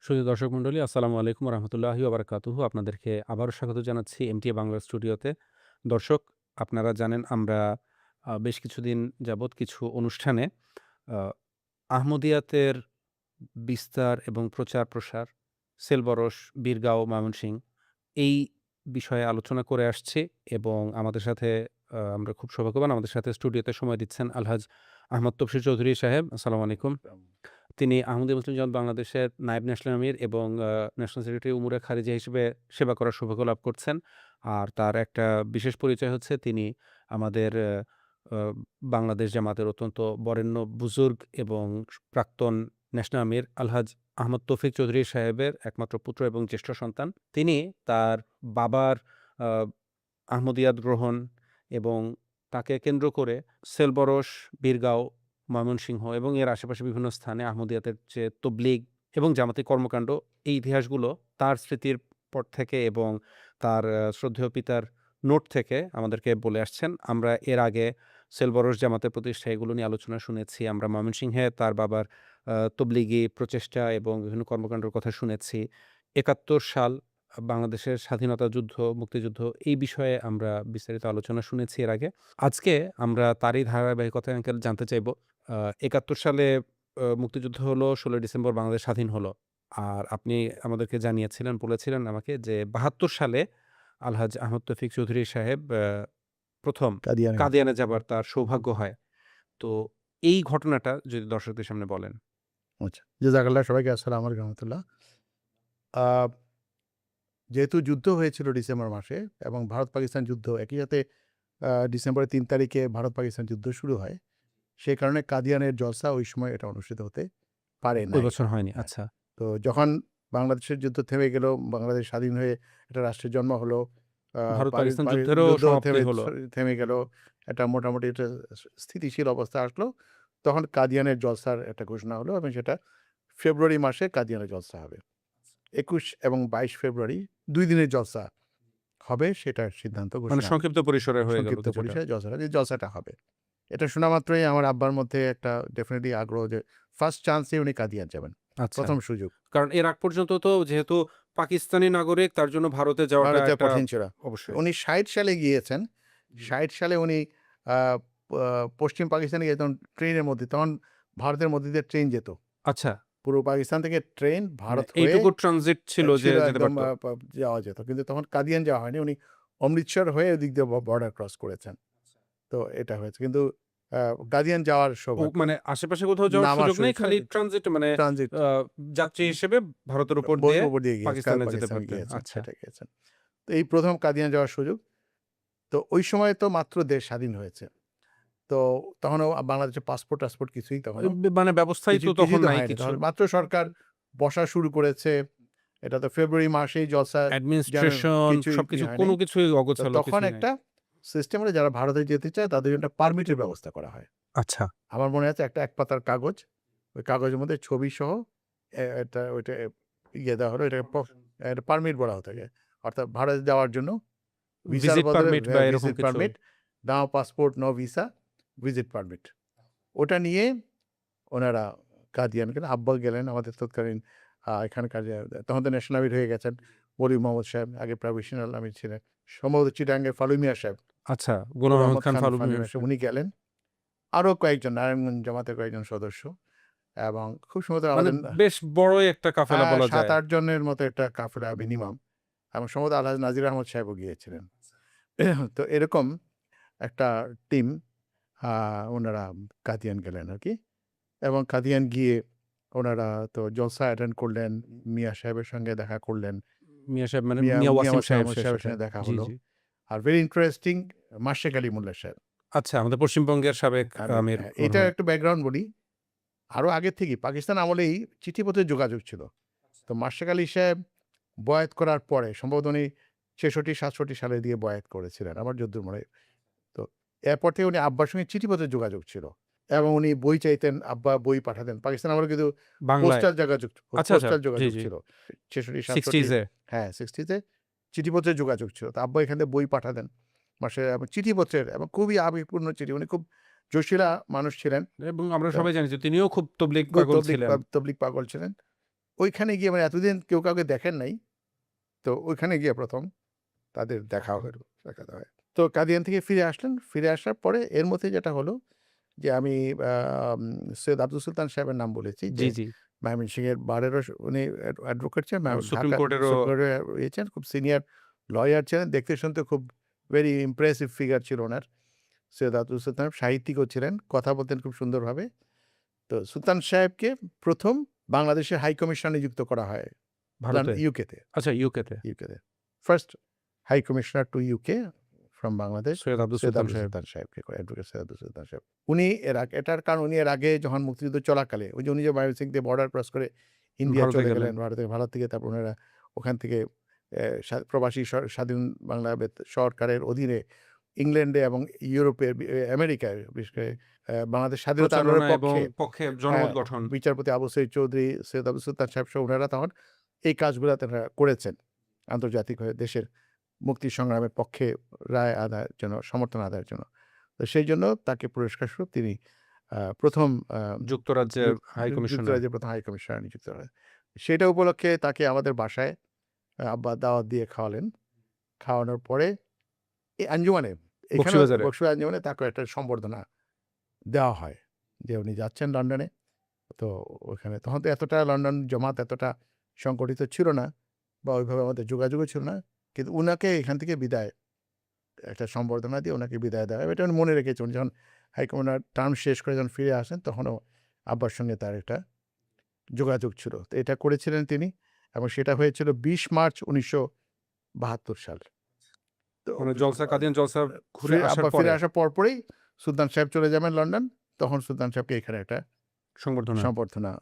সুধী দর্শক মণ্ডলী, আসসালামু আলাইকুম রহমতুল্লাহি ওবারাকাতুহু। আপনাদেরকে আবারও স্বাগত জানাচ্ছি এমটিএ বাংলা স্টুডিওতে। দর্শক, আপনারা জানেন আমরা বেশ কিছুদিন যাবৎ কিছু অনুষ্ঠানে আ আহমদিয়াতের বিস্তার এবং প্রচার-প্রসার, সেলবরস, বীরগাঁও, ময়মনসিংহ এই বিষয়ে আলোচনা করে আসছি এবং আমাদের সাথে আমরা খুব সৌভাগ্যবান, আমাদের সাথে স্টুডিওতে সময় দিচ্ছেন আলহাজ আহমদ তফসির চৌধুরী সাহেব। আসসালামু আলাইকুম। তিনি আহমদীয়া মুসলিম জামাত বাংলাদেশের নায়েব ন্যাশনাল আমির এবং ন্যাশনাল সেক্রেটারি উমুরে খারিজা হিসেবে সেবা করার সৌভাগ্য লাভ করছেন। আর তার একটা বিশেষ পরিচয় হচ্ছে তিনি আমাদের আ বাংলাদেশ জামাতের অত্যন্ত বরেণ্য বুজুর্গ এবং প্রাক্তন ন্যাশনাল আমির আলহাজ আহমদ তৌফিক চৌধুরী সাহেবের একমাত্র পুত্র এবং জ্যেষ্ঠ সন্তান। তিনি তার বাবার আ আহমদিয়াত গ্রহণ এবং তাকে কেন্দ্র করে সেলবরস, বীরগাঁও, ময়মনসিংহ এবং এর আশেপাশে বিভিন্ন স্থানে আহমদিয়াতের যে তবলিগ এবং জামাতি কর্মকাণ্ড, এই ইতিহাসগুলো তার স্মৃতির পর থেকে এবং তার শ্রদ্ধেয় পিতার নোট থেকে আমাদেরকে বলে আসছেন। আমরা এর আগে সেলবরস জামাতের প্রতিষ্ঠা এগুলো নিয়ে আলোচনা শুনেছি। আমরা ময়মনসিংহে তার বাবার তবলিগি প্রচেষ্টা এবং বিভিন্ন কর্মকাণ্ডের কথা শুনেছি। ৭১ সাল বাংলাদেশের স্বাধীনতা যুদ্ধ, মুক্তিযুদ্ধ এই বিষয়ে আমরা বিস্তারিত আলোচনা শুনেছি এর আগে। আজকে আমরা তারই ধারাবাহিকতায় আঙ্কেল জানতে চাইব। ৭১ সালে মুক্তিযুদ্ধ হলো, ১৬ই ডিসেম্বর বাংলাদেশ স্বাধীন হলো। আর আপনি আমাদেরকে জানিয়েছিলেন, বলেছিলেন আমাকে যে ৭২ সালে আলহাজ আহমদ তৌফিক চৌধুরী সাহেব ১ম কাদিয়ানে। কাদিয়ানে যাবার তার সৌভাগ্য হয়। তো এই ঘটনাটা যদি দর্শকদের সামনে বলেন। আচ্ছা। জাযাকাল্লাহ, সবাইকে আসসালামু আলাইকুম রহমতুল্লাহ। আ যেহেতু যুদ্ধ হয়েছিল ডিসেম্বর মাসে এবং ভারত-পাকিস্তান যুদ্ধ একই সাথে ডিসেম্বরের ৩ তারিখে ভারত-পাকিস্তান যুদ্ধ শুরু হয়। সে কারণে কাদিয়ানের জলসা ওই সময় এটা অনুষ্ঠিত হতে পারে ওই নাই। বছর হয়নি। হ্যাঁ। আচ্ছা। তো যখন বাংলাদেশের যুদ্ধ থেমে গেল, বাংলাদেশ স্বাধীন হয়ে একটা রাষ্ট্রের জন্ম হলো। আ পারি ভারত-পাকিস্তান পারি যুদ্ধেরও যুদ্ধ সমাপ্তি হলো। থেমে গেল। একটা মোটামুটি একটা স্থিতিশীল অবস্থা আসলো। তখন কাদিয়ানের জলসার একটা ঘোষণা হলো এবং সেটা ফেব্রুয়ারি মাসে কাদিয়ানের জলসা হবে। ২১ এবং ২২ ফেব্রুয়ারি ২ দিনের জলসা হবে, সেটার সিদ্ধান্ত মানে ঘোষণা সংক্ষিপ্ত পরিসরে হয়ে গেল সংক্ষিপ্ত কিছুটা। পরিসরে জলসাটা হবে। এটা শোনা মাত্রই আমার আব্বার মধ্যে একটা ডেফিনিটলি আগ্রহ যে ফার্স্ট চান্সেই উনি কাদিয়ান যাবেন। আচ্ছা। ১ম সুযোগ। কারণ এর আগ পর্যন্ত তো যেহেতু পাকিস্তানি নাগরিক, তার জন্য ভারতে যাওয়াটা ভারতে একটা কঠিন ছিল। অবশ্যই। উনি ৬০ সালে গিয়েছেন। ৬০ সালে উনি আ প পশ্চিম পাকিস্তানে গিয়ে ট্রেনের মধ্যে, তখন ভারতের মধ্যে দিয়ে ট্রেন যেত। আচ্ছা, পুরো পাকিস্তান থেকে ট্রেন মানে ভারত হয়ে এইটুকু ট্রানজিট ছিল যে ছিল যেতে একদম পারত। যাওয়া যেত। কিন্তু তখন কাদিয়ান যাওয়া হয়নি। উনি অমৃতসর হয়ে ওদিক দিয়ে বর্ডার ক্রস করেছেন। তো এটা হয়েছে। কিন্তু আ কাদিয়ান যাওয়ার সৌভাগ্য মানে আশেপাশে কোথাও যাওয়ার নামার সুযোগ নেই। খালি সুযোগ ট্রানজিট মানে ট্রানজিট আ যাত্রী হিসেবে ভারতের উপর দিয়ে উপর দিয়ে পাকিস্তানে যেতে পাকিস্তানে পারতেন। গিয়েছেন, আচ্ছা, সেটা গিয়েছেন। তো এই ১ম কাদিয়ান যাওয়ার সুযোগ। তো ওই সময় তো মাত্র দেশ স্বাধীন হয়েছে। তো তখনও বাংলাদেশের পাসপোর্ট-টাসপোর্ট কিছুই তখনও মানে ব্যবস্থাই তো তখন কিছুই তো নাই হয়নি। কিছু। তখন মাত্র সরকার বসা শুরু করেছে। এটা তো ফেব্রুয়ারি মাসেই জলসা অ্যাডমিনিস্ট্রেশন কিছুই সবকিছু হয়নি। কোনো কিছুই তো অগোছালো তখন কিছুই নাই। একটা সিস্টেম হলো, যারা ভারতে যেতে চায় তাদের জন্য একটা পারমিটের ব্যবস্থা করা হয়। আচ্ছা, আমার মনে আছে একটা এক পাতার কাগজ। ওই কাগজের মধ্যে ছবি সহ এটা ওইটা দেওয়া হলো। এটাকে একটা পারমিট বলা হতো আগে। অর্থাৎ ভারতে যাওয়ার জন্য ভিসার ভিজিট বদলে পারমিট বা এরকম ভিজিট কিছু। Permit, no passport, no visa, visit permit. ওটা নিয়ে ওনারা কাদিয়ান গেলেন। আব্বা গেলেন, আমাদের তৎকালীন এখানকার যে তখন তো ন্যাশনাল আমির হয়ে গেছেন মনির মোহাম্মদ সাহেব, আগে প্রভিশনাল আমির ছিলেন। সম্ভবত চিটাগাংয়ের ফালু মিয়া সাহেব, আচ্ছা, নূর গোলাম আহমদ আহমদ খান খান ফালু ফালু মিয়া মিয়া সাহেব, সাহেব। উনি গেলেন। আরো কয়েকজন নারায়ণগঞ্জ জামাতের কয়েকজন সদস্য এবং খুব সম্ভবত মানে আমাদের বেশ বড়ই একটা কাফেলা বলা যায়। ৭-৮ জনের মতো একটা কাফেলা মিনিমাম, এবং সম্ভবত আলহাজ নাজির আহমদ সাহেবও গিয়েছিলেন। তো এরকম একটা টিম ওনারা কাদিয়ান গেলেন আরকি। এবং কাদিয়ান গিয়ে ওনারা তো জলসা অ্যাটেন্ড করলেন। মিয়া সাহেবের সঙ্গে দেখা করলেন। মিয়া সাহেব মানে মিয়া মিয়া মিয়া ওয়াসিম সাহেব আহমদ সে সাহেবের সাথে। সঙ্গে দেখা জি, হলো। জি। আর ভেরি ইন্টারেস্টিং, মাশরেক আলী মোল্লা সাহেব। আচ্ছা, আমাদের পশ্চিমবঙ্গের সাবেক আমির হ্যাঁ, এটার মরহুম। একটু ব্যাকগ্রাউন্ড বলি। আরো আগের থেকেই পাকিস্তান আমলেই চিঠিপত্রের যোগাযোগ ছিল। তো মাশরেক আলী সাহেব বয়াত করার পরে সম্ভবত উনি ৬৬-৬৭ সালে দিয়ে বয়াত করেছিলেন, আমার যদ্দূর মনে হয়। তো এরপর থেকে উনি আব্বার সঙ্গে চিঠিপত্রের যোগাযোগ ছিল এবং উনি বই চাইতেন, আব্বা বই পাঠাতেন। পাকিস্তান আমলে কিন্তু বাংলায়। আচ্ছা, আচ্ছা। পোস্টাল জি, যোগাযোগ জি। ছিল। ৬৬-৬৭, 60s এ। হ্যাঁ, 60 তে চিঠিপত্রের যোগাযোগ ছিল। তো আব্বা এখান থেকে বই পাঠাতেন। এবং চিঠিপত্রের এবং খুবই আবেগপূর্ণ চিঠি। উনি খুব জোশিলা মানুষ ছিলেন। এবং আমরা তো সবাই জানি যে তিনিও খুব তবলিগ খুব পাগল ছিলেন। তবলিগ পাগল ছিলেন। ওইখানে গিয়ে মানে এতদিন কেউ কাউকে দেখেন নাই। তো ওইখানে গিয়ে ১ম তাদের দেখা হলো, সাক্ষাৎ হয়। তো কাদিয়ান থেকে ফিরে আসলেন। ফিরে আসার পরে এর মধ্যে যেটা হলো যে আমি আম সৈয়দ আব্দুল সুলতান সাহেবের নাম বলেছি যে জি, জি। ময়মনসিংহের বারেরও উনি অ্যাডভোকেট ছিলেন। সুপ্রিম ঢাকা কোর্টেরও সুপ্রিম কোর্টের ইয়ে ছিলেন, খুব সিনিয়র লয়ার ছিলেন। দেখতে শুনতে খুব ভেরি ইমপ্রেসিভ ফিগার ছিল উনার। সৈয়দ আব্দুল সুলতান সাহিত্যিকও ছিলেন। কথা বলতেন খুব সুন্দরভাবে। তো সুলতান সাহেবকে ১ম বাংলাদেশের হাই কমিশনার নিযুক্ত করা হয় ভারতে? ইউকেতে। আচ্ছা, ইউকেতে। ইউকেতে। First high commissioner to UK from Bangladesh Syed Abdul Syed Sultan Abdul সাহেব। সুলতান সাহেবকে করে, অ্যাডভোকেট সৈয়দ আব্দুল সুলতান সাহেব। উনি এর আগে এটার কারণ উনি এর আগে যখন মুক্তিযুদ্ধ চলাকালে ওই যে উনি যে ময়মনসিংহ দিয়ে বর্ডার ক্রস করে ইন্ডিয়া ভারতে চলে গেলেন। গেলেন, ভারত থেকে তারপর উনারা ওখান থেকে প্রবাসী স্বাধীন বাংলা সরকারের অধীনে ইংল্যান্ডে এবং ইউরোপে আমেরিকায় বিশেষ করে বাংলাদেশ স্বাধীনতা আন্দোলনের প্রচারণা এবং পক্ষে পক্ষে জনমত গঠন। বিচারপতি আবু সঈদ চৌধুরী, সৈয়দ আব্দুল সুলতান সাহেব সহ উনারা তখন এই কাজগুলা তারা করেছেন। আন্তর্জাতিক হয়ে দেশের মুক্তি সংগ্রামের পক্ষে রায় আদায়ের জন্য, সমর্থন আদায়ের জন্য। তো সেইজন্য তাকে পুরস্কার স্বরূপ তিনি ১ম যুক্তরাজ্যের হাই কমিশনার। যুক্তরাজ্যের ১ম হাই কমিশনার নিযুক্ত হয়। সেটা উপলক্ষে তাকে আমাদের বাসায় আব্বা দাওয়াত দিয়ে খাওয়ালেন। খাওয়ানোর পরে এই আঞ্জুমানে এখানেও বকশীবাজারে। বক্সবাজার আঞ্জুমানে তাকে একটা সম্বর্ধনা দেওয়া হয় যে উনি যাচ্ছেন লন্ডনে। তো ওখানে তখন তো এতটা লন্ডন জমাত এতটা সংগঠিত ছিল না বা ওইভাবে আমাদের যোগাযোগও ছিল না। কিন্তু উনাকে এখান থেকে বিদায় একটা সম্বর্ধনা দিয়ে ওনাকে বিদায় দেওয়া হয়। এটা উনি মনে রেখেছেন। উনি যখন হাইকমান্ডার টার্ম শেষ করে যখন ফিরে আসেন তখনও আব্বার সঙ্গে তার একটা যোগাযোগ ছিল। তো এটা করেছিলেন তিনি এবং সেটা হয়েছিল ২০ মার্চ ১৯৭২ সাল। তো মানে জলসা, কাদিয়ান জলসা ঘুরে আসার আব্বা ফিরে পরে আসার পরপরেই সুলতান সাহেব চলে যাবেন লন্ডন। তখন সুলতান সাহেবকে এখানে একটা সংবর্ধনা। সম্বর্ধনা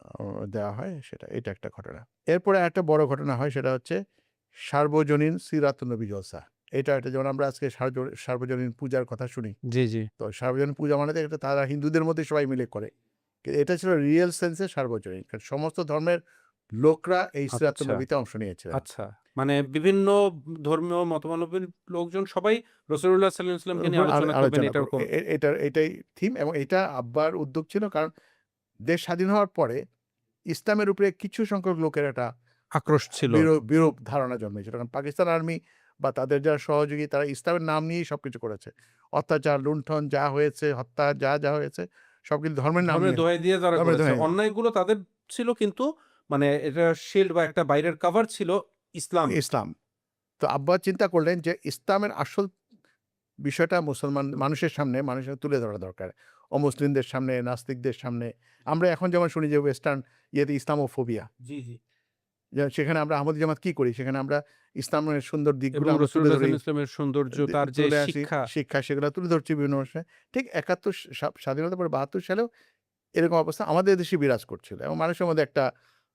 দেওয়া হয়, এটা একটা ঘটনা। এরপরে আরেকটা বড় ঘটনা হয়, সেটা হচ্ছে সার্বজনীন সিরাতুন নবী জলসা। এটা যেমন আমরা আজকে সার্বজনীন পূজার কথা শুনি। জি, জি। তো সার্বজনীন পূজা মানে তো এটা তারা হিন্দুদের মধ্যে সবাই মিলে করে। কিন্তু এটা ছিল রিয়েল সেন্সে সার্বজনীন। কারণ সমস্ত ধর্মের লোকরা এই সিরাতুন আচ্ছা, নবীতে অংশ নিয়েছিলেন। আচ্ছা। মানে বিভিন্ন ধর্মীয় মতাবলম্বীর লোকজন সবাই রাসূলুল্লাহ সাল্লাল্লাহু আলাইহি ওয়াসাল্লামকে নিয়ে আলোচনা করবেন, আলোচনা এটা করব। এরকম। এটাই থিম এবং এটা আব্বার উদ্যোগ ছিল। কারণ দেশ স্বাধীন হওয়ার পরে ইসলামের উপরে কিছু সংখ্যক লোকের একটা আক্রোশ ছিল। বিরূপ ধারণা জন্মেছিল। কারণ পাকিস্তান আর্মি বা তাদের যারা সহযোগী তারা ইসলামের নাম নিয়েই সবকিছু করেছে। অত্যাচার, লুণ্ঠন যা হয়েছে, হত্যা যা হয়েছে সবকিছু ধর্মের নাম ধর্মের নিয়ে, দোহাই দিয়ে যারা ধর্মের করেছে। দোহাই। অন্যায়গুলো তাদের ছিল, কিন্তু মানে এটা শিল্ড বা একটা বাইরের কভার ছিল ইসলাম। ইসলাম। তো আব্বা চিন্তা করলেন যে ইসলামের আসল বিষয়টা মানুষের সামনে মানুষের তুলে ধরা দরকার। অমুসলিমদের সামনে, নাস্তিকদের সামনে। আমরা এখন যেমন শুনি যে ওয়েস্টার্ন ইয়েতে ইসলামোফোবিয়া। জি, জি। সেখানে আমরা আহমদী জামাত কি করি? সেখানে আমরা ইসলামের সুন্দর দিকগুলো এবং আমরা তুলে রাসূলুল্লাহ ধরি। সাল্লাল্লাহু আলাইহি ওয়াসাল্লামের সৌন্দর্য, তার যে তুলে আসি শিক্ষা। শিক্ষা সেগুলো তুলে ধরছি বিভিন্ন অনুষ্ঠানে। ঠিক ৭১ স্বাধীনতার পরে ৭২ সালেও এরকম অবস্থা আমাদের দেশে বিরাজ করছিল এবং মানুষের মধ্যে একটা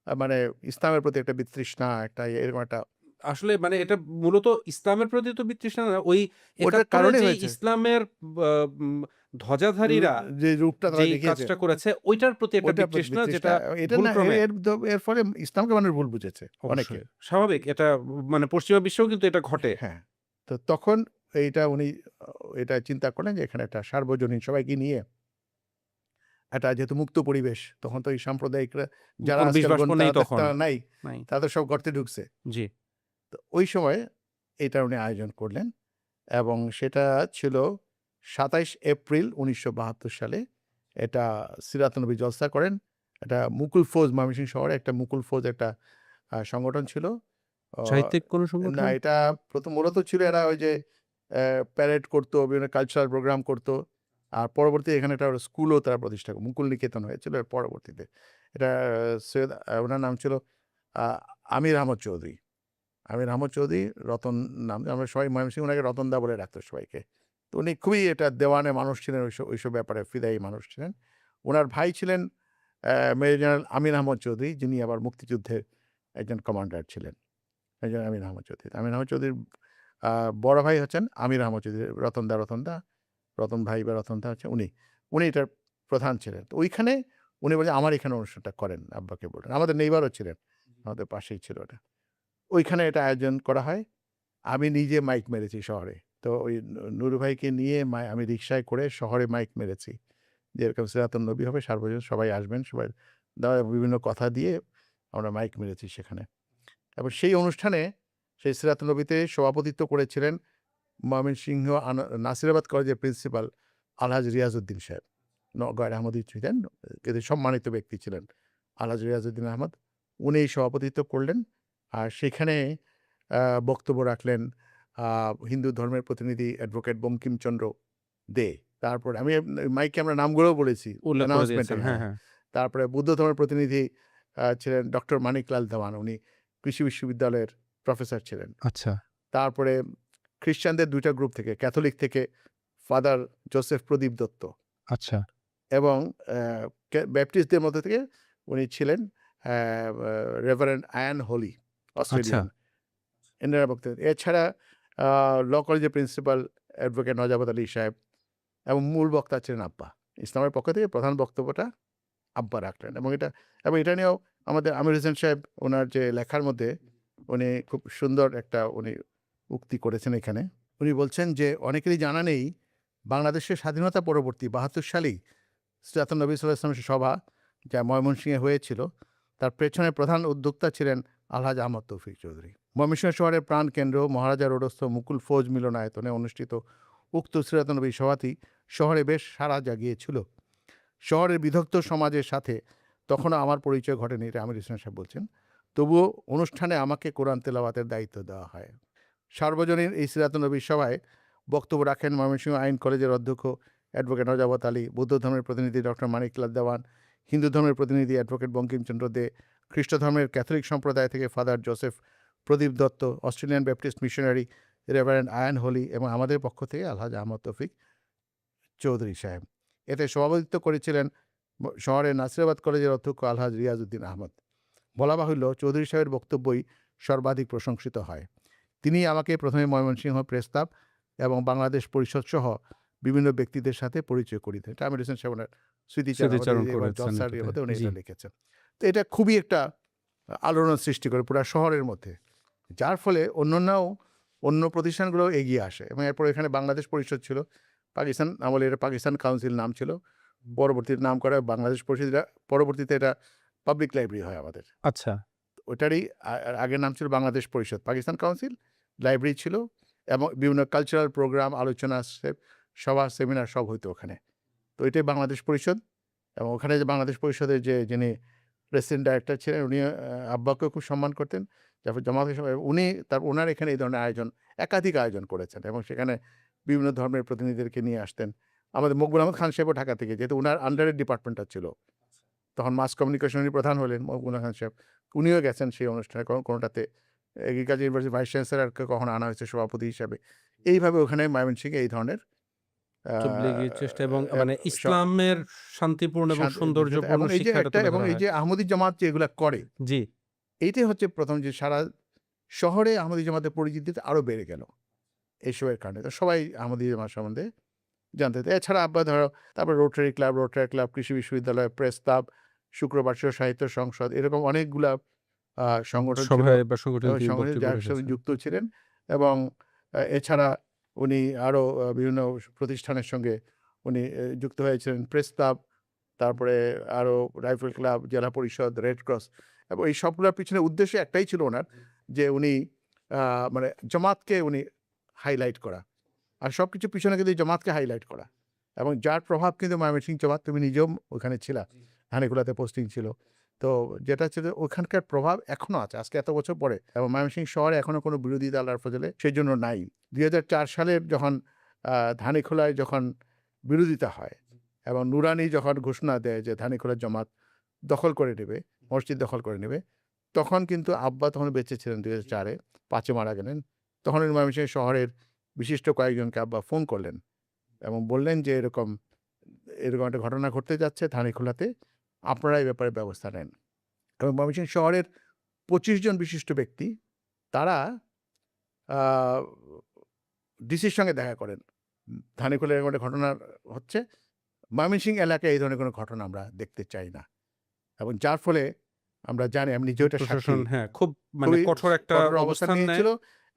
মানে ইসলামের প্রতি একটা বিতৃষ্ণা, একটা এরকম একটা আসলে মানে এটা মূলত ইসলামের প্রতি তো বিতৃষ্ণা না। ওই ওটার ৭১ এ কারণে যে হয়েছে। ইসলামের বা ধ্বজাধারীরা যে রূপটা তারা যেই দেখিয়েছে কাজটা করেছে ওইটার প্রতি একটা ওটার প্রতি বিতৃষ্ণা, বিতৃষ্ণা। যেটা এটা না ভুলক্রমে। এর ফলে ইসলামকে মানুষ ভুল বুঝেছে অনেকে। অবশ্যই স্বাভাবিক। এটা মানে পশ্চিমা বিশ্বেও কিন্তু এটা ঘটে। হ্যাঁ। তো তখন এইটা উনি এটা চিন্তা করলেন যে এখানে একটা সার্বজনীন সবাইকে নিয়ে একটা যেহেতু মুক্ত পরিবেশ, তখন তো এই সাম্প্রদায়িকরা যারা কোনো আজকাল বিষ-বাষ্প নেই তখন। তারা নাই, নাই। তারা তো সব গর্তে ঢুকছে। জি। তো ওই সময় এটা উনি আয়োজন করলেন এবং সেটা ছিল ২৭ এপ্রিল ১৯৭২ সালে। এটা সিরাতুন নবী জলসা করেন। এটা মুকুল ফৌজ ময়মনসিংহ শহরে একটা মুকুল ফৌজ একটা সংগঠন ছিল। অ সাহিত্যিক কোনো না, সংগঠন? এটা মূলত ছিল এরা ওই যে প্যারেড করতো, বিভিন্ন কালচারাল প্রোগ্রাম করতো। আর পরবর্তীতে এখানে একটা স্কুলও তারা প্রতিষ্ঠা করে। মুকুল নিকেতন হয়েছিল এর পরবর্তীতে। এটা সৈয়দ উনার নাম ছিল আ আমির আহমদ চৌধুরী। আমির আহমদ চৌধুরী, রতন নাম। আমরা সবাই ময়মনসিংহ উনাকে রতনদা বলে ডাকতো সবাইকে। তো উনি খুবই এটা দেওয়ানে মানুষ ছিলেন, ওইসব ব্যাপারে ফিদায়ী মানুষ ছিলেন। উনার ভাই ছিলেন মেজর জেনারেল আমির আহমদ চৌধুরী, যিনি আবার মুক্তিযুদ্ধের একজন কমান্ডার ছিলেন। মেজর আমির আহমদ চৌধুরী। আমির আহমদ চৌধুরীর বড় ভাই হচ্ছেন আমির আহমদ চৌধুরী। রতন ভাই বা রতনদা হচ্ছে উনি। উনি এটার প্রধান ছিলেন। তো ওইখানে উনি বললেন, "আমার এখানে অনুষ্ঠানটা করেন।" আব্বাকে বললেন। আমাদের নেইবারও ছিলেন। আমাদের পাশেই ছিল ওটা। ওইখানে এটা আয়োজন করা হয়। আমি নিজে মাইক মেরেছি শহরে। তো ওই নুরু ভাইকে নিয়ে আমি রিক্সায় করে শহরে মাইক মেরেছি। যে এরকম সিরাতুন নবী হবে, সার্বজনীন সবাই আসবেন, সবাই বিভিন্ন কথা দিয়ে আমরা মাইক মেরেছি সেখানে। এবং সেই অনুষ্ঠানে সেই সিরাতুন নবীতে সভাপতিত্ব করেছিলেন ময়মনসিংহ নাসিরাবাদ কলেজের প্রিন্সিপাল আলহাজ রিয়াজউদ্দিন সাহেব। নওগাঁর আহমদী ছিলেন, কিন্তু সম্মানিত ব্যক্তি ছিলেন আলহাজ রিয়াজউদ্দিন আহমদ। উনি সভাপতিত্ব করলেন। আর সেখানে বক্তব্য রাখলেন হিন্দু ধর্মের প্রতিনিধি অ্যাডভোকেট বঙ্কিমচন্দ্র দে। তারপরে আমি মাইকে আমরা নামগুলোও বলেছি উল্লেখ করে অ্যানাউন্সমেন্টে। দিয়েছেন। হ্যাঁ, হ্যাঁ। তারপরে বুদ্ধ ধর্মের প্রতিনিধি ছিলেন ডক্টর মানিকলাল দেওয়ান, উনি কৃষি বিশ্ববিদ্যালয়ের প্রফেসর ছিলেন। আচ্ছা, তারপরে খ্রিস্টানদের ২টা গ্রুপ থেকে, ক্যাথলিক থেকে ফাদার জোসেফ প্রদীপ দত্ত আচ্ছা, এবং ব্যাপটিস্টদের মধ্যে থেকে উনি ছিলেন রেভারেন্ড আয়ান হোলি, অস্ট্রেলিয়ান। এনারা বক্তব্য, এছাড়া ল কলেজের প্রিন্সিপাল অ্যাডভোকেট নজাবত আলী সাহেব এবং মূল বক্তা ছিলেন আব্বা। ইসলামের পক্ষ থেকে প্রধান বক্তব্যটা আব্বা রাখলেন। এবং এটা নিয়েও আমাদের আমির হোসেন সাহেব ওনার যে লেখার মধ্যে উনি খুব সুন্দর একটা উক্তি করেছেন এখানে। উনি বলছেন যে অনেকেরই জানা নেই বাংলাদেশের স্বাধীনতা পরবর্তী ৭২ সালেই সিরাতুন নবী সাল্লাল্লাহু আলাইহি ওয়াসাল্লামের সভা যা ময়মনসিংহে হয়েছিল, তার পেছনে প্রধান উদ্যোক্তা ছিলেন আলহাজ আহমদ তৌফিক চৌধুরী। ময়মনসিংহ শহরের প্রাণকেন্দ্র মহারাজা রোডস্থ মুকুল ফৌজ মিলনায়তনে অনুষ্ঠিত উক্ত সিরাতুন নবী সভাটি শহরে বেশ সাড়া জাগিয়েছিল। শহরের বিধক্ত সমাজের সাথে তখনও আমার পরিচয় ঘটেনি, এটা আমির হোসেন সাহেব বলছেন। তবুও অনুষ্ঠানে আমাকে কোরআন তেলাওয়াতের দায়িত্ব দেওয়া হয়। সার্বজনীন এই সিরাতুন নবী সভায় বক্তব্য রাখেন ময়মনসিংহ আইন কলেজের অধ্যক্ষ অ্যাডভোকেট নজাবত আলী, বৌদ্ধ ধর্মের প্রতিনিধি ডক্টর মানিকলাল দেওয়ান, হিন্দু ধর্মের প্রতিনিধি অ্যাডভোকেট বঙ্কিমচন্দ্র দে, খ্রিস্ট ধর্মের ক্যাথলিক সম্প্রদায় থেকে father Joseph Pradip Dutta, Australian Baptist missionary reverend Ian Holly এবং আমাদের পক্ষ থেকে আলহাজ আহমদ তৌফিক চৌধুরী সাহেব। এতে সভাপতিত্ব করেছিলেন শহরের নাসিরাবাদ কলেজের অধ্যক্ষ আলহাজ রিয়াজউদ্দিন আহমদ। বলা বাহুল্য, চৌধুরী সাহেবের বক্তব্যই সর্বাধিক প্রশংসিত হয়। তিনি আমাকে প্রথমে ময়মনসিংহ প্রেস ক্লাব এবং বাংলাদেশ পরিষদ সহ বিভিন্ন ব্যক্তিদের সাথে পরিচয় করিয়ে দেন। এটা আমির হোসেন সাহেব ওনার স্মৃতিচারণ করেছেন জলসার মধ্যে উনি জি। এটা লিখেছেন। তো এটা খুবই একটা আলোড়ন সৃষ্টি করে পুরো শহরের মধ্যে, যার ফলে অন্য প্রতিষ্ঠানগুলো এগিয়ে আসে। এবং এরপর এখানে বাংলাদেশ পরিষদ ছিল, পাকিস্তান আমলে এটা পাকিস্তান কাউন্সিল নাম ছিল, পরবর্তীতে নাম করা বাংলাদেশ পরিষদ। পরবর্তীতে এটা পাবলিক লাইব্রেরি হয় আমাদের। আচ্ছা, ওটারই আগের নাম ছিল বাংলাদেশ পরিষদ, পাকিস্তান কাউন্সিল লাইব্রেরি ছিল এবং বিভিন্ন কালচারাল প্রোগ্রাম, আলোচনা, সভা, সেমিনার সব হইতো ওখানে। তো এটাই বাংলাদেশ পরিষদ। এবং ওখানে যে বাংলাদেশ পরিষদের যিনি প্রেসিডেন্ট ডাইরেক্টর ছিলেন, উনি আব্বাকেও খুব সম্মান করতেন। তারপর জামাতের সময় ওনার এখানে এই ধরনের একাধিক আয়োজন করেছেন এবং সেখানে বিভিন্ন ধর্মের প্রতিনিধিদেরকে নিয়ে আসতেন। আমাদের মকবুল আহমদ খান সাহেবও ঢাকা থেকে, যেহেতু ওনার আন্ডারের ডিপার্টমেন্টটা ছিল, তখন মাস কমিউনিকেশন উনি প্রধান হলেন মকবুল খান সাহেব, উনিও গেছেন সেই অনুষ্ঠানে। কোনোটাতে এগ্রিকালচার ইউনিভার্সিটি ভাইস চ্যান্সেলরকে কখনো আনা হয়েছে সভাপতি হিসাবে। এইভাবে ওখানে ময়মনসিংহে এই ধরনের তবলিগের চেষ্টা এবং মানে ইসলামের শান্তিপূর্ণ এবং সৌন্দর্যপূর্ণ এবং এই যে শিক্ষাটা তুলে ধরা এই হয়। যে আহমদী জামাত যে এগুলা করে, জি, এইটাই হচ্ছে প্রথম যে সারা শহরে আহমদী জামাতের পরিচিতিটা আরও বেড়ে গেল এইসবের কারণে। তো সবাই আহমদী জামাত সম্বন্ধে জানতে হতো। এছাড়া আব্বা ধরো তারপর রোটারি ক্লাব, কৃষি বিশ্ববিদ্যালয়, প্রেস ক্লাব, শুক্রবার সাহিত্য সংসদ, এরকম অনেকগুলা সংগঠন ছিল সভায় বা সংগঠনে তিনি সংগঠন বক্তব্য যার রেখেছেন। সঙ্গে যুক্ত ছিলেন। এবং এছাড়া উনি আরও বিভিন্ন প্রতিষ্ঠানের সঙ্গে উনি যুক্ত হয়েছিলেন, প্রেস ক্লাব, তারপরে আরও রাইফেল ক্লাব, জেলা পরিষদ, রেড ক্রস। এবং এই সবগুলোর পিছনে উদ্দেশ্য একটাই ছিল ওনার, যে উনি মানে জামাতকে উনি হাইলাইট করা, আর সব কিছুর পিছনে কিন্তু এই জামাতকে হাইলাইট করা। এবং যার প্রভাব কিন্তু ময়মনসিংহ জামাত, তুমি নিজেও ওখানে ছিলা, হানিকুলাতে পোস্টিং ছিল, তো যেটা ছিল ওখানকার প্রভাব এখনও আছে আজকে এত বছর পরে। এবং ময়মনসিংহ শহরে এখনও কোনো বিরোধী দল আর ফজলে সেই জন্য নাই। 2004 সালের যখন ধানীখোলায় যখন বিরোধিতা হয় এবং নুরানি যখন ঘোষণা দেয় যে ধানীখোলার জামাত দখল করে নেবে, মসজিদ দখল করে নেবে, তখন কিন্তু আব্বা তখন বেঁচে ছিলেন 2004-এ, 5-এ মারা গেলেন। তখন ময়মনসিংহ শহরের বিশিষ্ট কয়েকজনকে আব্বা ফোন করলেন এবং বললেন যে এরকম একটা ঘটনা ঘটতে যাচ্ছে ধানীখোলাতে, আপনারা এই ব্যাপারে ব্যবস্থা নেন। এবং ময়মনসিংহ শহরের 25 জন বিশিষ্ট ব্যক্তি তারা ডিসির সঙ্গে দেখা করেন, ধানীখোলায় এরকম একটা ঘটনা হচ্ছে, ময়মনসিংহ এলাকায় এই ধরনের কোনো ঘটনা আমরা দেখতে চাই না। এবং যার ফলে আমরা জানি, আমি নিজেও এটা সাক্ষী, প্রশাসন খুব মানে খুবই কঠোর একটা কঠোর অবস্থান অবস্থান নেয়। নিয়েছিল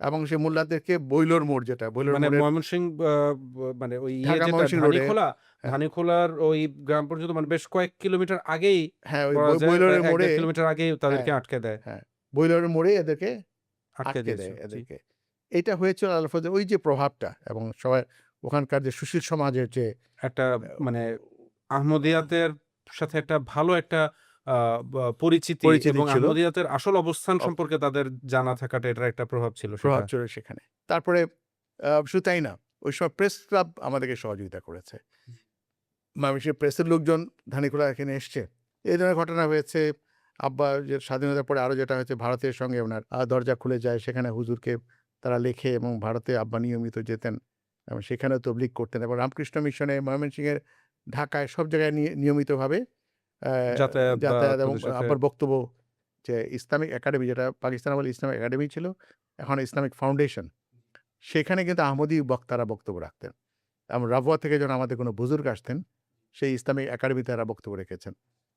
এবং সে মোল্লাদেরকে বইলোর মোড়, যেটা বইলোর মানে মোড়ের ময়মনসিংহ মানে ওই ঢাকা যেটা ময়মনসিংহ রোডে, হ্যাঁ, ধানীখোলার ওই গ্রাম পর্যন্ত মানে বেশ কয়েক কিলোমিটার আগেই হ্যাঁ, ওই বলা যায় বইলোরের মোড়ে, ১-১.৫ কিলোমিটার আগেই তাদেরকে হ্যাঁ, আটকে দেয়। হ্যাঁ, বইলোরের মোড়ে এদেরকে আটকে আটকে দিয়েছিল। দেয় জি। এদেরকে। এটা হয়েছিল আল ফজর, ওই যে প্রভাবটা, এবং সবাই ওখানকার যে সুশীল সমাজের যে একটা আ মানে আহমদিয়াতের সাথে একটা ভালো একটা আ পরিচিতি পরিচিতি এবং ছিল। আহমদিয়াতের আসল অবস্থান অব সম্পর্কে তাদের জানা থাকাটা এটার একটা প্রভাব ছিল সেটা। প্রভাব ছিল সেখানে। তারপরে শুধু তাই না, ওই সময় প্রেস ক্লাব আমাদেরকে সহযোগিতা করেছে। ময়মনসিংহের প্রেসের লোকজন ধানীখোলা এখানে এসছে। এই ধরনের ঘটনা হয়েছে। আব্বা যে স্বাধীনতার পরে আরো যেটা হয়েছে, ভারতের সঙ্গে উনার দরজা খুলে যায়। সেখানে হুজুরকে তারা লেখে, এবং ভারতে আব্বা নিয়মিত যেতেন এবং সেখানেও তবলিগ করতেন, এবং রামকৃষ্ণ মিশনে ময়মনসিংহের, ঢাকায় সব জায়গায় নিয়মিতভাবে অ্যা যাতায়াত বা যাতায়াত, এবং তাদের সাথে আব্বার বক্তব্য, যে ইসলামিক একাডেমি, যেটা পাকিস্তান আমলে ইসলামিক একাডেমি ছিল, এখন ইসলামিক ফাউন্ডেশন, সেখানে কিন্তু আহমদী বক্তারা বক্তব্য রাখতেন। এবং রাবুয়া থেকে যখন আমাদের কোনো বুজুর্গ আসতেন, সেই ইসলামিক একাডেমিতে তারা বক্তব্য রেখেছেন।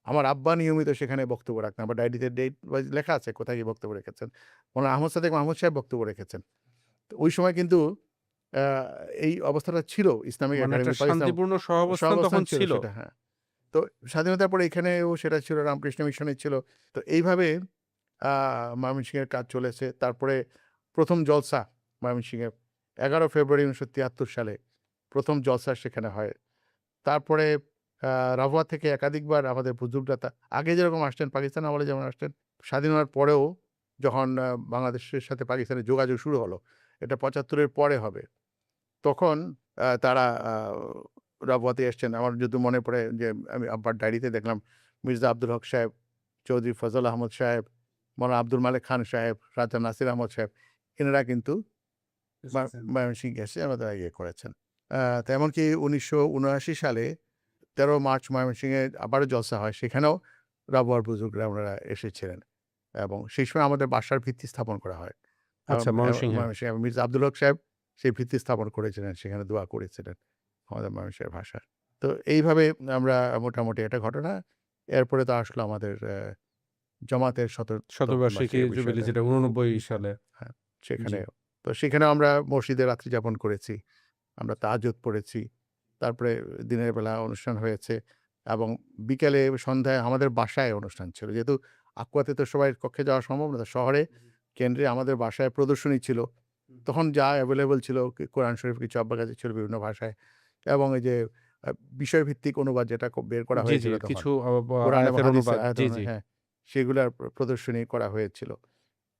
আমার আব্বা নিয়মিত সেখানে বক্তব্য রাখতেন। আমার ডায়েরিতে ডেট ওয়াইজ লেখা আছে কোথায় গিয়ে বক্তব্য রেখেছেন। মৌলানা আহমদ সাদেক মাহমুদ সাহেব বক্তব্য রেখেছেন। তো ওই সময় কিন্তু আ এই অবস্থাটা ছিল, ইসলামিক মানে একটা একাডেমি পাকিস্তান শান্তিপূর্ণ সহাবস্থান সহাবস্থান তখন ছিল ছিল। সেটা, হ্যাঁ। তো স্বাধীনতার পরে এখানেও সেটা ছিল, রামকৃষ্ণ মিশনে ছিল। তো এইভাবে আ ময়মনসিংহের কাজ চলেছে। তারপরে ১ম জলসা ময়মনসিংহে ১১ ফেব্রুয়ারি ১৯৭৩ সালে ১ম জলসা সেখানে হয়। তারপরে রাভুয়া থেকে একাধিকবার আমাদের বুজুর্গরা, আগে যেরকম আসতেন, পাকিস্তান আমলে যেমন আসতেন, স্বাধীন হওয়ার পরেও যখন বাংলাদেশের সাথে পাকিস্তানের যোগাযোগ শুরু হলো, এটা ৭৫ এর পরে হবে। তখন তারা রাবুয়াতে এসছেন। আমার যদিও মনে পড়ে যে আমি আব্বার ডায়েরিতে দেখলাম মির্জা আব্দুল হক সাহেব, চৌধুরী ফজল আহমদ সাহেব, মৌলানা আব্দুল মালেক খান সাহেব, রাজা নাসির আহমদ সাহেব, এনারা কিন্তু ময়মনসিংহ এসে আমাদের ইয়ে করেছেন। তো এমনকি ১৯৭৯ সালে ১৩ মার্চ ময়মনসিংহে আবারও জলসা হয়। সেখানেও রাবুয়ার বুজুর্গরা ওনারা এসেছিলেন, এবং সেই সময় আমাদের বাসার ভিত্তি স্থাপন করা হয়। আচ্ছা, ময়মনসিংহে। ময়মনসিংহে মির্জা আব্দুল হক সাহেব সেই ভিত্তি স্থাপন করেছিলেন। সেখানে দোয়া করেছিলেন আমাদের ময়মনসিংহের ভাষার। তো এইভাবে আমরা মোটামুটি একটা ঘটনা। এরপরে তো আসলো আমাদের জামাতের শততম শতবার্ষিকী বার্ষিকীর জুবিলি বিষয়টা। যেটা ৮৯ সালে। হ্যাঁ, জি। সেখানেও। তো সেখানেও আমরা মসজিদে রাত্রি যাপন করেছি। আমরা তাহাজ্জুদ পড়েছি। তারপরে দিনের বেলা অনুষ্ঠান হয়েছে, এবং বিকেলে সন্ধ্যায় আমাদের বাসায় অনুষ্ঠান ছিল। যেহেতু আকুয়াতে তো সবাই কক্ষে যাওয়া সম্ভব না। তো শহরে কেন্দ্রে আমাদের বাসায় প্রদর্শনী ছিল। তখন যা এভেইলেবল ছিল, কোরআন শরীফ কিছু আব্বার কাছে ছিল বিভিন্ন ভাষায়, এবং এই যে আ বিষয়ভিত্তিক অনুবাদ যেটা বের করা জি, জি। হয়েছিল তখন। কিছু কোরআন এবং আয়াতের হাদিসের অনুবাদ। আয়াত, জি, জি। হ্যাঁ, সেগুলার প্রদর্শনী করা হয়েছিল।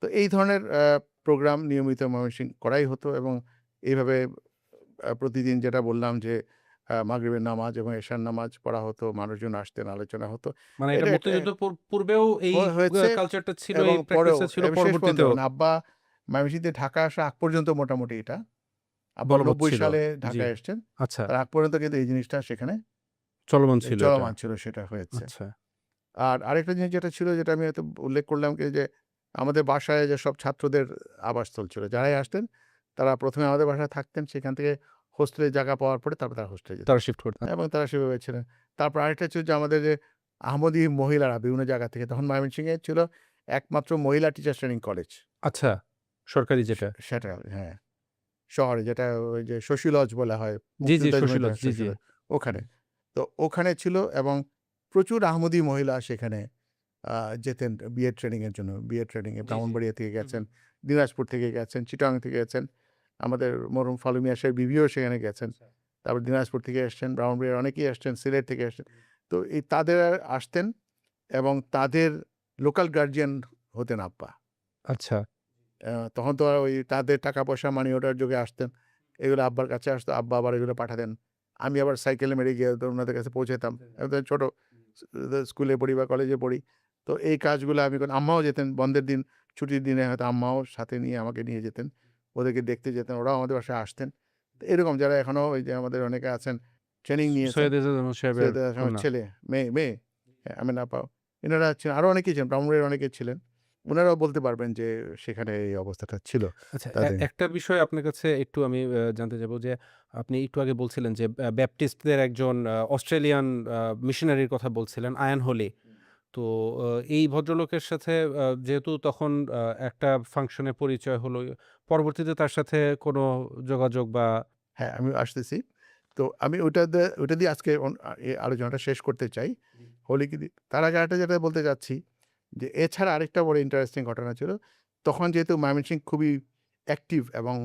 তো এই ধরনের প্রোগ্রাম নিয়মিত ময়মনসিংহ করাই হতো, এবং এইভাবে প্রতিদিন যেটা বললাম যে মাগরিবের নামাজ এবং এশার নামাজ পড়া হতো, মানুষজন আসতেন, আলোচনা হতো। মানে এটা এটা একটা মুক্তিযুদ্ধ পূর্বেও এই হয়েছে, কালচারটা ছিল, এবং এই পরেও প্র্যাকটিসটা ছিল, শেষ পর্যন্ত, পরবর্তীতেও মানে আব্বা ময়মনসিংহ ঢাকা আসা আগ পর্যন্ত মোটামুটি এটা। আব্বা বলবৎ ৯০ ছিল। সালে জি। ঢাকায় এসছেন। আচ্ছা, তার আগ পর্যন্ত কিন্তু এই জিনিসটা সেখানে চলমান ছিল এটা। চলমান ছিল, সেটা হয়েছে। আচ্ছা। আর আরেকটা জিনিস যেটা ছিল, যেটা আমি হয়তো উল্লেখ করলাম কি, যে আমাদের বাসায় যে সব ছাত্রদের আবাসস্থল ছিল। যারাই আসতেন তারা ১ম এ আমাদের বাসায় থাকতেন। সেখান থেকে হোস্টেলে জায়গা পাওয়ার পরে তারপর তারা হোস্টেলে যেতেন, তারা শিফট করতেন। এবং তারা সেভাবে ছিলেন। তারপর আরেকটা ছিল যে আমাদের যে আহমদী মহিলারা বিভিন্ন জায়গা থেকে, তখন ময়মনসিংহে ছিল একমাত্র মহিলা টিচার্স ট্রেনিং কলেজ। আচ্ছা, সরকারি যেটা। সেটা, হ্যাঁ, শহরে, যেটা ওই যে শশী লজ বলা হয়, জি, জি, মুক্তিযোদ্ধা সুশীলজ। জি, শশী জি। লজ, ওখানে। তো ওখানে ছিল, এবং প্রচুর আহমদী মহিলা সেখানে আ যেতেন বিএড ট্রেনিং এর জন্য। বিএড ট্রেনিং এ জি, জি। ব্রাহ্মণবাড়িয়া থেকে হুম, গেছেন, হুম। দিনাজপুর থেকে গেছেন, চিটাগাং থেকে গেছেন। আমাদের মরহুম ফালু মিয়া সাহেব বিবিও সেখানে গেছেন। আচ্ছা। তারপর দিনাজপুর থেকে এসছেন, ব্রাহ্মণবাড়িয়ার অনেকেই আসছেন, সিলেট থেকে আসছেন। তো এই তাদের আসতেন, এবং তাদের লোকাল গার্ডিয়ান হতেন আব্বা। আচ্ছা। তখন তো আর ওই তাদের টাকা পয়সা মানি অর্ডার যোগে আসতেন। এগুলো আব্বার কাছে আসতো। আব্বা আবার এগুলো পাঠাতেন। আমি আবার সাইকেলে মেরে গিয়ে তো ওনাদের কাছে পৌঁছাতাম। আমি তো ছোট স্কুলে পড়ি বা কলেজে পড়ি। তো এই কাজগুলো আমি আম্মাও যেতেন বন্ধের দিন, ছুটির দিনে হয়তো আম্মাও সাথে নিয়ে আমাকে নিয়ে যেতেন। ওদেরকে দেখতে যেতেন। ওরাও আমাদের বাসায় আসতেন। তো এরকম যারা এখনো ওই যে আমাদের অনেকে আছেন ট্রেনিং নিয়েছেন। সৈয়দ এজাজ আহমদ সাহেবের সৈয়দ আহমেদ কন্যা। ছেলে, মেয়ে আমেনা আপা। এনারা ছিলেন, আরো অনেকেই ছিলেন, ব্রাহ্মণবাড়িয়ার অনেকে ছিলেন। উনারাও বলতে পারবেন যে সেখানে এই অবস্থাটা ছিল আচ্ছা, তাদের। একটা বিষয় আপনার কাছে একটু আমি জানতে চাবো যে আপনি একটু আগে বলছিলেন যে ব্যাপটিস্টদের একজন অস্ট্রেলিয়ান মিশনারির কথা বলছিলেন, আয়ান হোলি। তো এই ভদ্রলোকের সাথে যেহেতু তখন একটা ফাংশনে পরিচয় হলো, পরবর্তীতে তার সাথে কোনো যোগাযোগ বা হ্যাঁ, আমি আসতেছি। তো আমি ওটা দিয়ে আজকে এই আলোচনাটা শেষ করতে চাই। হোলিকে দিয়ে তার আগে আরেকটা যেটা বলতে চাচ্ছি যে এছাড়া আরেকটা বড় ইন্টারেস্টিং ঘটনা ছিল। তখন যেহেতু ময়মনসিংহ খুবই অ্যাক্টিভ এবং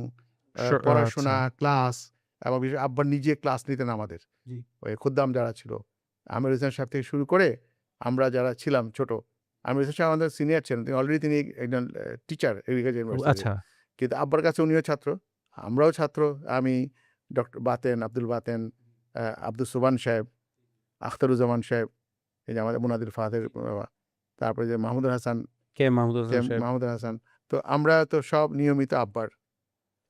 আচ্ছা। পড়াশোনা, ক্লাস এবং বিশেষ আব্বা নিজে ক্লাস নিতেন আমাদের। জি। ওই খুদ্দাম যারা ছিল, আমির হোসেন সাহেব থেকে শুরু করে আমরা যারা ছিলাম ছোট, আমির হোসেন সাহেব আমাদের সিনিয়র ছিলেন। তিনি একজন টিচার এগ্রিকালচার ইউনিভার্সিটিতে। আচ্ছা। কিন্তু আব্বার কাছে উনিও ছাত্র, আমরাও ছাত্র। আমি ডক্টর বাতেন, আব্দুল বাতেন, আব্দুস সোবহান সাহেব, আখতারুজ্জামান সাহেব, এই যে আমাদের মুনাদির ফাহাদের বাবা, তারপরে যে মাহমুদুল হাসান, কে মাহমুদুল হাসান সাহেব মাহমুদুল হাসান। তো আমরা তো সব নিয়মিত আব্বার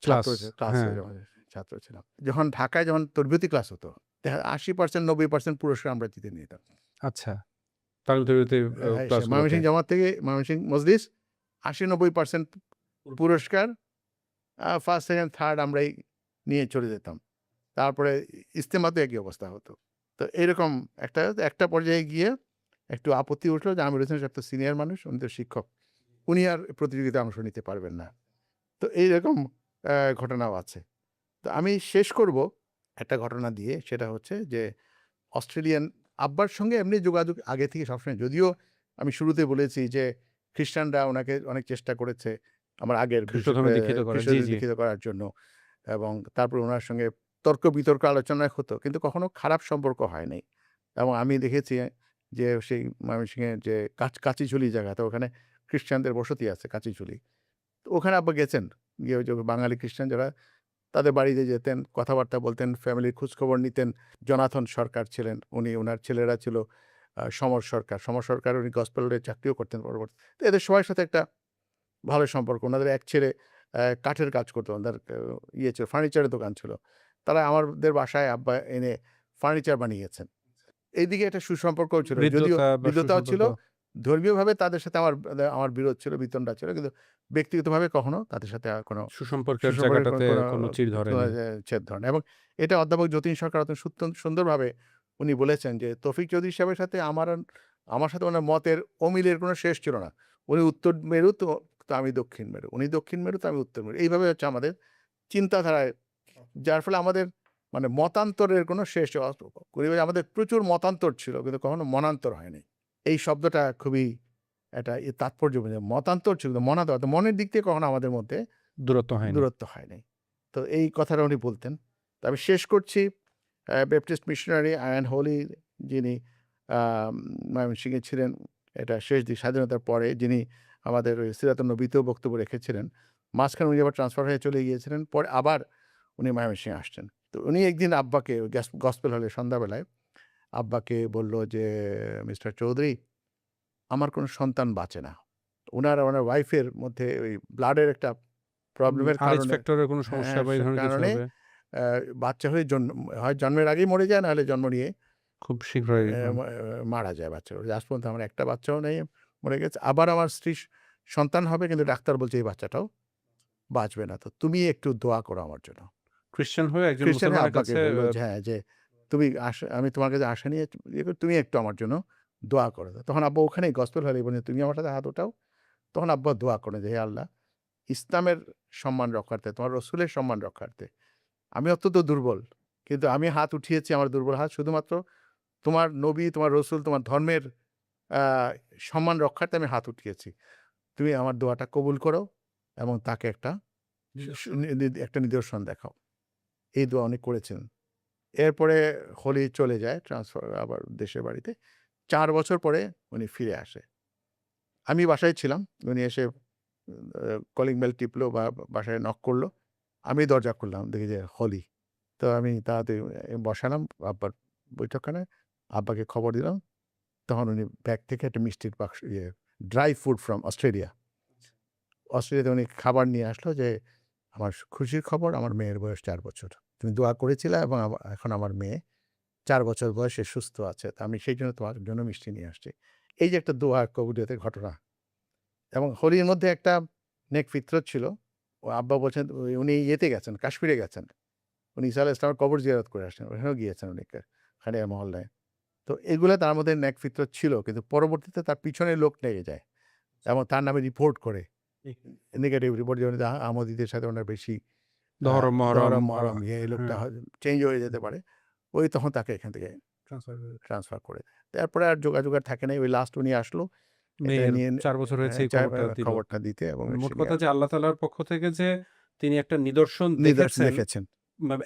ক্লাস। ক্লাসে হ্যাঁ, ছাত্র ছিলাম। যখন ঢাকায় তরবিয়তি ক্লাস হতো, 80% 90% পুরস্কার আমরা জিতে নিতাম। আচ্ছা। তালুতেরুতে হ্যাঁ, ক্লাসগুলোতে। ময়মনসিংহ জামাত থেকে ময়মনসিংহ মজলিস 80-90% পুরস্কার ফার্স্ট, সেকেন্ড, থার্ড আমরাই নিয়ে চলে যেতাম। তারপরে ইজতেমাতে একই অবস্থা হতো। তো এরকম একটা পর্যায়ে গিয়ে একটু আপত্তি উঠলো যে আমির হোসেন সাহেব তো সিনিয়র মানুষ, উনি তো শিক্ষক। উনি আর প্রতিযোগিতায় অংশ নিতে পারবেন না। তো এইরকম ঘটনাও আছে। তো আমি শেষ করব একটা ঘটনা দিয়ে, সেটা হচ্ছে যে অস্ট্রেলিয়ান আব্বার সঙ্গে এমনি যোগাযোগ আগে থেকে সবসময়, যদিও আমি শুরুতে বলেছি যে খ্রিস্টানরা ওনাকে অনেক চেষ্টা করেছে আমার আগের খ্রিষ্ট ধর্মে দীক্ষিত করেন। জি, জি। দীক্ষিত করার জন্য, এবং তারপর ওনার সঙ্গে তর্ক বিতর্ক আলোচনা হতো, কিন্তু কখনো খারাপ সম্পর্ক হয় নাই। এবং আমি দেখেছি যে সেই ময়মনসিংহের যে কাচিঝুলি জায়গাটা, ওখানে খ্রিস্টানদের বসতি আছে কাচিঝুলি। তো ওখানে আব্বা গেছেন, গিয়ে ওই যে বাঙালি খ্রিস্টান যারা, তাদের বাড়িতে যেতেন, কথাবার্তা বলতেন, ফ্যামিলির খোঁজখবর নিতেন। জনাথন সরকার ছিলেন, ওনার ছেলেরা ছিল সমর সরকার। সমর সরকার উনি গসপেলে চাকরিও করতেন পরবর্তী। তো এদের সবার সাথে একটা ভালো সম্পর্ক। উনাদের এক ছেলে কাঠের কাজ করতো। ওনাদের ইয়ে ছিল, ফার্নিচারের দোকান ছিল। তারা আমাদের বাসায় আব্বা এনে ফার্নিচার বানিয়েছেন। এইদিকে একটা সুসম্পর্কও ছিল। যদিও হৃদ্যতা বা হৃদ্যতাও ছিল। সুসম্পর্ক। ধর্মীয়ভাবে তাদের সাথে আমার বিরোধ ছিল, বিতণ্ডা ছিল। কিন্তু ব্যক্তিগতভাবে কখনো তাদের সাথে কোনো সুসম্পর্কের সুসম্পর্কের জায়গাটাতে কোনো কোনো চিড় ধরেনি। ছেদ ধরে না। এবং এটা অধ্যাপক যতীন সরকার অত্যন্ত সুন্দরভাবে উনি বলেছেন যে তৌফিক চৌধুরী সাহেবের সাথে আমার সাথে ওনার মতের অমিলের কোনো শেষ ছিল না। উনি উত্তর মেরু, তো আমি দক্ষিণ মেরু। উনি দক্ষিণ মেরু, তো আমি উত্তর মেরু। এইভাবে হচ্ছে আমাদের চিন্তাধারায়, যার ফলে আমাদের মানে মতান্তরের কোনো শেষ পরিবারে আমাদের প্রচুর মতান্তর ছিল, কিন্তু কখনো মনান্তর হয়নি। এই শব্দটা খুবই একটা তাৎপর্যপূর্ণ। মতান্তর ছিল, কিন্তু মনান্তর, মনের দিক থেকে কখনো আমাদের মধ্যে দূরত্ব হয়নি। দূরত্ব হয় নাই। তো এই কথাটা উনি বলতেন। তো আমি শেষ করছি ব্যাপটিস্ট মিশনারি আয়ান হোলি, যিনি ময়মনসিংহে ছিলেন, এটা শেষ দিক স্বাধীনতার পরে, যিনি আমাদের ওই সিরাতুন নবীতেও বক্তব্য রেখেছিলেন। মাঝখানে উনি আবার ট্রান্সফার হয়ে চলে গিয়েছিলেন। পরে আবার উনি ময়মনসিংহে আসছেন। তো উনি একদিন আব্বাকে গসপেল হলে সন্ধ্যাবেলায় আব্বাকে বলল যে, "মিস্টার চৌধুরী, আমার কোনো সন্তান বাঁচে না।" ওনার ওয়াইফের মধ্যে ওই ব্লাডের একটা প্রবলেমের RH কারণে, ফ্যাক্টরের কোনো সমস্যা হ্যাঁ, বা এই ধরনের কিছু কারণে হবে? অ্যা বাচ্চা হয়ে হয় জন্মের আগেই মরে যায়, নাহলে জন্ম নিয়ে খুব শীঘ্রই মারা যায় বাচ্চা। আজ পর্যন্ত আমার একটা বাচ্চাও নেই, মরে গেছে। আবার আমার স্ত্রীর সন্তান হবে, কিন্তু ডাক্তার বলছে এই বাচ্চাটাও বাঁচবে না। তো তুমি একটু দোয়া করো আমার জন্য। খ্রিস্টান হয়ে একজন খ্রিস্টান হয়ে মুসলমানের আব্বাকে কাছে বলল যে, হ্যাঁ, যে তুমি আমি তোমার কাছে আশা নিয়ে তুমি একটু আমার জন্য দোয়া করো। তখন আব্বা ওখানেই গসপেল হলে বললেন, তুমি আমার সাথে হাত উঠাও। তখন আব্বা দোয়া করেন যে, হে আল্লাহ, ইসলামের সম্মান রক্ষার্থে, তোমার রসুলের সম্মান রক্ষার্থে আমি অত্যন্ত দুর্বল। কিন্তু আমি হাত উঠিয়েছি, আমার দুর্বল হাত, শুধুমাত্র তোমার নবী, তোমার রসুল, তোমার ধর্মের আ সম্মান রক্ষার্থে আমি হাত উঠিয়েছি। তুমি আমার দোয়াটা কবুল করো এবং তাকে একটা একটা নিদর্শন দেখাও। এই দোয়া উনি করেছেন। এরপরে হোলি চলে যায়, ট্রান্সফার আবার দেশের বাড়িতে। ৪ বছর পরে উনি ফিরে আসে। আমি বাসায় ছিলাম। উনি এসে কলিং বেল টিপলো বা বাসায় নক করলো। আমি দরজা খুললাম। দেখি যে হোলি। তো আমি তাড়াতাড়ি বসালাম আব্বার বৈঠকখানায়। আব্বাকে খবর দিলাম। তখন উনি ব্যাগ থেকে একটা মিষ্টির বাক্স, ড্রাই ফুড ফ্রম অস্ট্রেলিয়া। অস্ট্রেলিয়াতে উনি খাবার নিয়ে আসলো যে, আমার খুশির খবর, আমার মেয়ের বয়স ৪ বছর। তুমি দোয়া করেছিলে এবং এখন আমার মেয়ে ৪ বছর বয়সে সুস্থ আছে। তো আমি সেইজন্য তোমার জন্য মিষ্টি নিয়ে আসছি। এই যে একটা দোয়া কবুলিয়তের ঘটনা। এবং হোলির মধ্যে একটা নেক ফিতরত ছিল। ও আব্বা বলছেন উনি ইয়েতে গেছেন, কাশ্মীরে গেছেন। উনি ঈসা আলাইহিস সালামের কবর জিয়ারত করে আসছেন। ওখানেও গিয়েছেন উনি খানিয়া মহল্লায়। তো তো এগুলা তার মধ্যে ন্যাক ফিতরত ছিল। কিন্তু পরবর্তীতে তার পিছনে লোক লেগে যায় এবং তার নামে রিপোর্ট করে। নেগেটিভ রিপোর্ট যেমন আহমদীদের সাথে ওনার বেশি দহরম, মহরম মহরম এই লোকটা হ্যাঁ, চেঞ্জ হয়ে যেতে পারে। ওই তখন তাকে এখান থেকে ট্রান্সফার করে। তারপরে আর যোগাযোগ আর থাকে নাই। ওই লাস্ট উনি আসলো। এটা মেয়ের নিয়ে ৪ বছর হয়েছে এই ৪ খবরটা দিল। খবরটা দিতে এবং মোট সে কথা নিয়ে যে আল্লাহ তাআলার পক্ষ থেকে যে তিনি একটা নিদর্শন নিদর্শন দেখেছেন, দেখেছেন।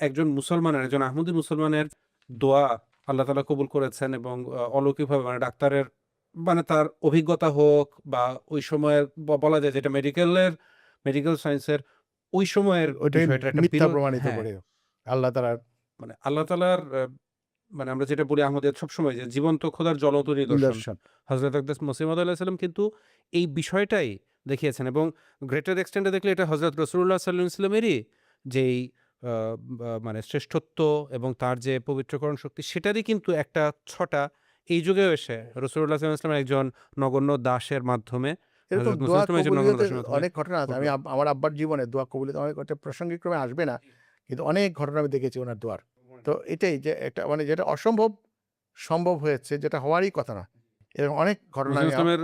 একজন মুসলমানের, একজন আহমদী মুসলমানের দোয়া আল্লাহ তাআলা কবুল করেছেন এবং অলৌকিকভাবে মানে ডাক্তারের মানে তার অভিজ্ঞতা হোক বা ওই সময়ের বলা যায় যেটা মেডিকেল সায়েন্সের ওই সময়ের ওইটাই বিষয়টা একটা মিথ্যা বিরল প্রমাণিত হ্যাঁ, করে। আল্লাহ তাআলার মানে আল্লাহ তাআলার মানে আমরা যেটা বলি আহমদিয়াত সবসময় যে জীবন্ত খোদার জ্বলন্ত নিদর্শন। নিদর্শন। হযরত আকদাস মসিহ মাউদ আলাইহিস সালাম কিন্তু এই বিষয়টাই দেখিয়েছেন এবং গ্রেটার এক্সটেন্ট এ দেখলে এটা হযরত রাসূলুল্লাহ সাল্লাল্লাহু আলাইহি ওয়াসাল্লামেরই যেই মানে শ্রেষ্ঠত্ব এবং তার যে পবিত্রকরণ শক্তি সেটারই কিন্তু একটা ছটা এই যুগেও এসে রাসূলুল্লাহ সাল্লাল্লাহু আলাইহি ওয়াসাল্লাম একজন নগণ্য দাসের মাধ্যমে এরকম হযরত মুসা দোয়া ইসলাম একজন নগণ্য কবুলিয়তের দাসের মাধ্যমে অনেক ঘটনা আছে। আমি আমার আব্বার জীবনে দোয়া কবুলিয়ত অনেক একটা প্রাসঙ্গিক ক্রমে আসবে না। কিন্তু অনেক ঘটনা আমি দেখেছি উনার দোয়ার। তো এটাই যে একটা মানে যেটা অসম্ভব সম্ভব হয়েছে, যেটা হওয়ারই কথা না। এরকম অনেক ঘটনা মুসলিম ইসলামের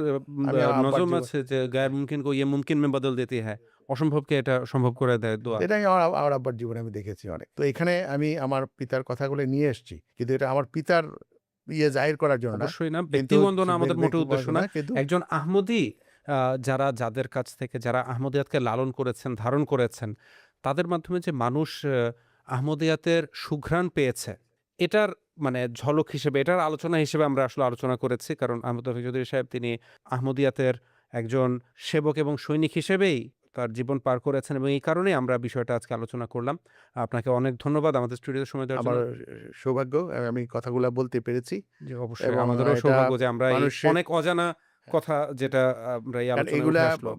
আমি আমার আব্বার নজম জীবন আছে যে গায়ের মুমকিন কো ইয়ে মুমকিন মে বদল দেতি হ্যায়। অসম্ভবকে এটা সম্ভব করে দেয় দোয়া। এটাই আমার আব্বার জীবনে আমি দেখেছি অনেক। তো এখানে আমি আমার পিতার কথাগুলো নিয়ে এসেছি। কিন্তু এটা আমার পিতার জাহির করার জন্য না। অবশ্যই না। কিন্তু ব্যক্তিবন্দনা আমাদের মোটেও উদ্দেশ্য না। কিন্তু একজন আহমদী যাদের কাছ থেকে যারা আহমদিয়াতকে লালন করেছেন, ধারণ করেছেন, তাদের মাধ্যমে যে মানুষ আহমদিয়াতের সুঘ্রাণ পেয়েছে, এটার মানে ঝলক হিসেবে, এটার আলোচনা হিসেবে আমরা আসলে আলোচনা করেছি। কারণ আহমদ তৌফিক চৌধুরী সাহেব তিনি আহমদিয়াতের একজন সেবক এবং সৈনিক হিসেবেই তার জীবন পার করেছেন এবং এই কারণেই আমরা বিষয়টা আজকে আলোচনা করলাম। আপনাকে অনেক ধন্যবাদ আমাদের স্টুডিওতে সময় দেওয়ার আমার জন্য। সৌভাগ্য আমি কথাগুলা বলতে পেরেছি জি, অবশ্যই। এবং আমাদেরও এটা সৌভাগ্য যে আমরা এই মানুষের অনেক অজানা কথা যেটা আমরা এই কারণ আলোচনায় এগুলা উঠে আসলো।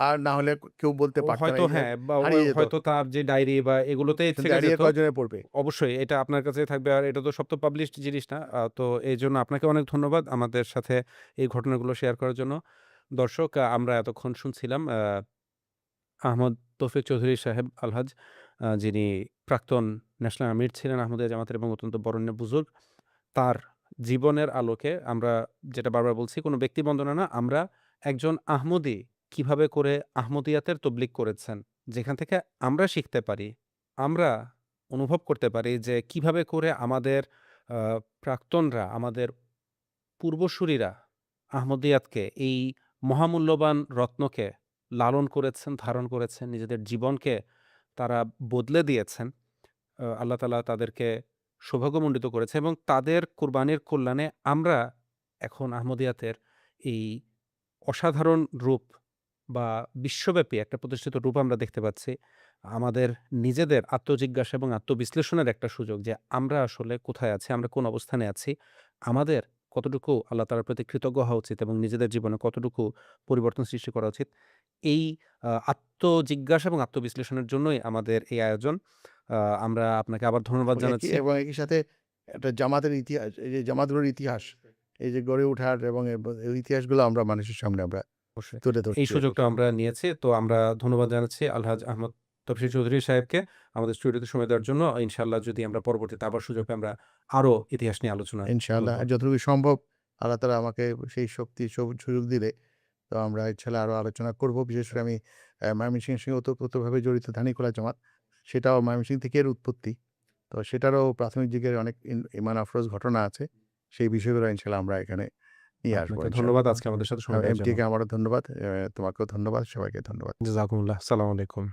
আর না হলে কেউ বলতে ও পারত না। হয়তো হ্যাঁ, বা হারিয়ে যেত। হয়তো তার যে ডায়েরি বা এগুলোতেই থেকে দাঁড়িয়ে যেত। কয়জনে পড়বে? অবশ্যই এটা আপনার কাছেই থাকবে আর এটা তো সব তো পাবলিশড জিনিস না। তো এইজন্য আপনাকে অনেক ধন্যবাদ আমাদের সাথে এই ঘটনাগুলো শেয়ার করার জন্য। দর্শক আমরা এতক্ষণ শুনছিলাম আহমদ তৌফিক চৌধুরী সাহেব আলহাজ যিনি প্রাক্তন ন্যাশনাল আমির ছিলেন আহমদিয়া জামাতের এবং অত্যন্ত বরেণ্য বুজুর্গ। তার জীবনের আলোকে আমরা যেটা বারবার বলছি কোনো ব্যক্তি বন্দনা না, আমরা একজন আহমদী কিভাবে করে আহমদিয়াতের তবলিগ করেছেন, যেখান থেকে আমরা শিখতে পারি, আমরা অনুভব করতে পারি যে কিভাবে করে আমাদের আ প্রাক্তনরা, আমাদের পূর্বসূরীরা আহমদিয়াতকে এই মহামূল্যবান রত্নকে লালন করেছেন, ধারণ করেছেন, নিজেদের জীবনকে তারা বদলে দিয়েছেন। আল্লাহ তাআলা তাদেরকে সৌভাগ্যমণ্ডিত করেছে এবং তাদের কুরবানির কল্যাণে আমরা এখন আহমদিয়াতের এই অসাধারণ রূপ বা বিশ্বব্যাপী একটা প্রতিষ্ঠিত রূপ আমরা দেখতে পাচ্ছি। আমাদের নিজেদের আত্মজিজ্ঞাসা এবং আত্মবিশ্লেষণের একটা সুযোগ যে আমরা আসলে কোথায় আছি, আমরা কোন অবস্থানে আছি, আমাদের কতটুকু আল্লাহ তাআলার প্রতি কৃতজ্ঞ হওয়া উচিত এবং নিজেদের জীবনে কতটুকু পরিবর্তন সৃষ্টি করা উচিত। এই আত্মজিজ্ঞাসা এবং আত্মবিশ্লেষণের জন্যই আমাদের এই আয়োজন। আ আমরা আপনাকে আবার ধন্যবাদ জানাচ্ছি। এবং একই সাথে একটা জামাতের ইতিহাস, এই যে জামাতগুলোর ইতিহাস, এই যে গড়ে ওঠার এবং এই ইতিহাসগুলো আমরা মানুষের সামনে আমরা অবশ্যই। তুলে এই ধরছি আরকি। সুযোগটা আমরা নিয়েছি। তো আমরা ধন্যবাদ জানাচ্ছি আলহাজ আহমদ তফসির চৌধুরী সাহেবকে আমাদের স্টুডিওতে সময় দেওয়ার জন্য। ইনশাআল্লাহ যদি আমরা পরবর্তীতে আবার সুযোগ পাই আমরা আরো ইতিহাস নিয়ে আলোচনা ইনশাআল্লাহ করব। যতটুকু সম্ভব আল্লাহ তাআলা আমাকে সেই শক্তি সুযোগ দিলে তো আমরা ইনশাআল্লাহ আরো আলোচনা করব। বিশেষ করে আমি ময়মনসিংহের সঙ্গে ওতপ্রোতভাবে জড়িত ধানীখোলা জামাত। সেটাও ময়মনসিংহ থেকে এর উৎপত্তি। তো সেটারও প্রাথমিক দিকের অনেক ইমান আফরোজ ঘটনা আছে। সেই বিষয়গুলো ইনশাআল্লাহ আমরা এখানে নিয়ে আসবো আপনাকে ইনশাআল্লাহ। ধন্যবাদ আজকে আমাদের সাথে সময় দেওয়ার জন্য। এমটিকে আমারও ধন্যবাদ। তোমাকেও ধন্যবাদ। সবাইকে ধন্যবাদ। জাযাকুমুল্লাহ। আসসালামু আলাইকুম।